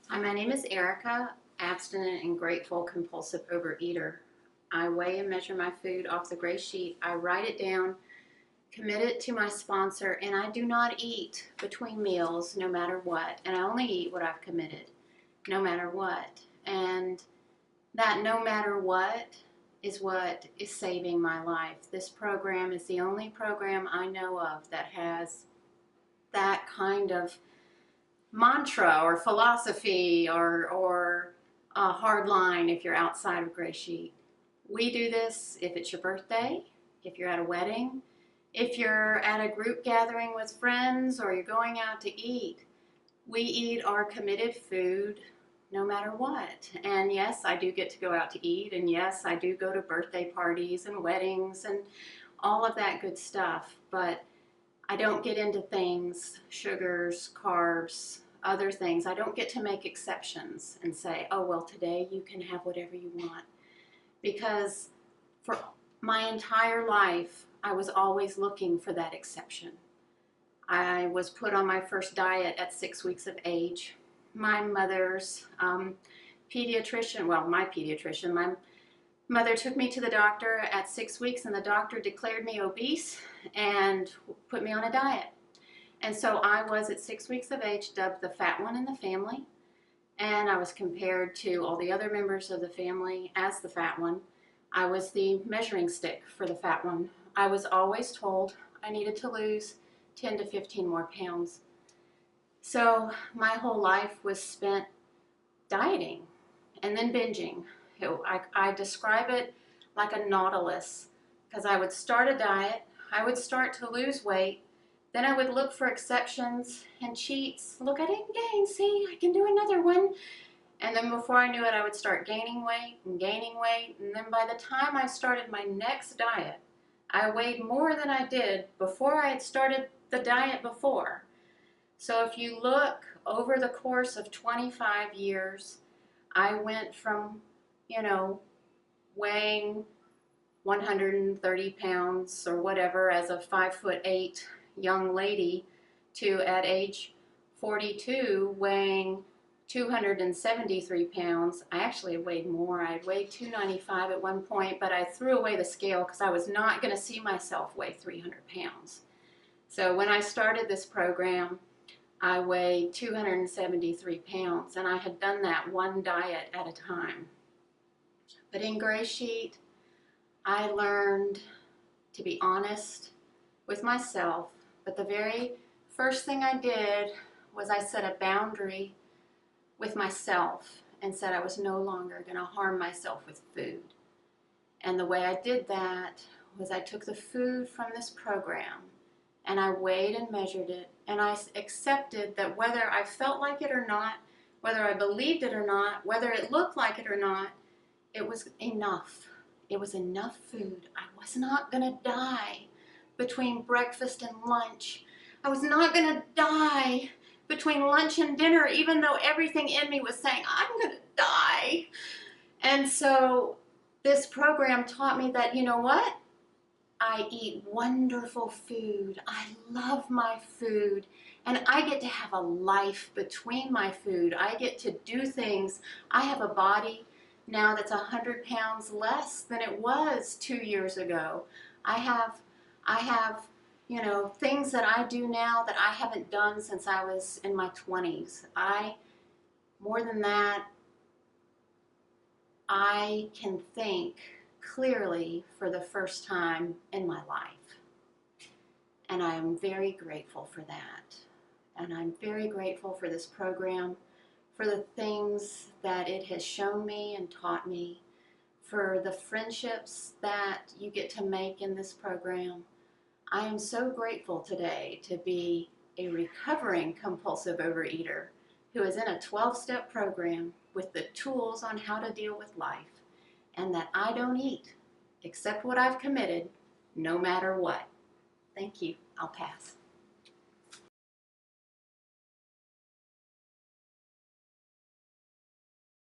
Hi, my name is Erica, abstinent and grateful compulsive overeater. I weigh and measure my food off the gray sheet. I write it down, commit it to my sponsor, and I do not eat between meals no matter what. And I only eat what I've committed, no matter what. And that no matter what is saving my life. This program is the only program I know of that has that kind of mantra or philosophy or a hard line if you're outside of GreySheet. We do this if it's your birthday, if you're at a wedding, if you're at a group gathering with friends, or you're going out to eat. We eat our committed food no matter what. And yes, I do get to go out to eat, and yes, I do go to birthday parties and weddings and all of that good stuff, but I don't get into things, sugars, carbs, other things. I don't get to make exceptions and say, oh, well, today you can have whatever you want. Because for my entire life, I was always looking for that exception. I was put on my first diet at 6 weeks of age. My mother's pediatrician, well, my pediatrician, my mother took me to the doctor at 6 weeks, and the doctor declared me obese and put me on a diet. And so I was, at 6 weeks of age, dubbed the fat one in the family. And I was compared to all the other members of the family as the fat one. I was the measuring stick for the fat one. I was always told I needed to lose 10 to 15 more pounds. So my whole life was spent dieting and then binging. I describe it like a nautilus, because I would start a diet, I would start to lose weight, then I would look for exceptions and cheats. Look, I didn't gain, see, I can do another one. And then before I knew it, I would start gaining weight, and then by the time I started my next diet, I weighed more than I did before I had started the diet before. So if you look over the course of 25 years, I went from weighing 130 pounds or whatever as a 5'8" young lady to, at age 42, weighing 273 pounds. I actually weighed more. I weighed 295 at one point, but I threw away the scale because I was not going to see myself weigh 300 pounds. So when I started this program, I weighed 273 pounds, and I had done that one diet at a time. But in GreySheet, I learned to be honest with myself. But the very first thing I did was I set a boundary with myself and said I was no longer going to harm myself with food. And the way I did that was I took the food from this program and I weighed and measured it, and I accepted that whether I felt like it or not, whether I believed it or not, whether it looked like it or not, it was enough. It was enough food. I was not going to die between breakfast and lunch. I was not going to die between lunch and dinner, even though everything in me was saying, I'm going to die. And so this program taught me that, you know what? I eat wonderful food. I love my food. And I get to have a life between my food. I get to do things. I have a body now that's 100 pounds less than it was 2 years ago. I have things that I do now that I haven't done since I was in my 20s. More than that, I can think clearly for the first time in my life. And I am very grateful for that. And I'm very grateful for this program, for the things that it has shown me and taught me, for the friendships that you get to make in this program. I am so grateful today to be a recovering compulsive overeater who is in a 12-step program with the tools on how to deal with life, and that I don't eat except what I've committed, no matter what. Thank you. I'll pass.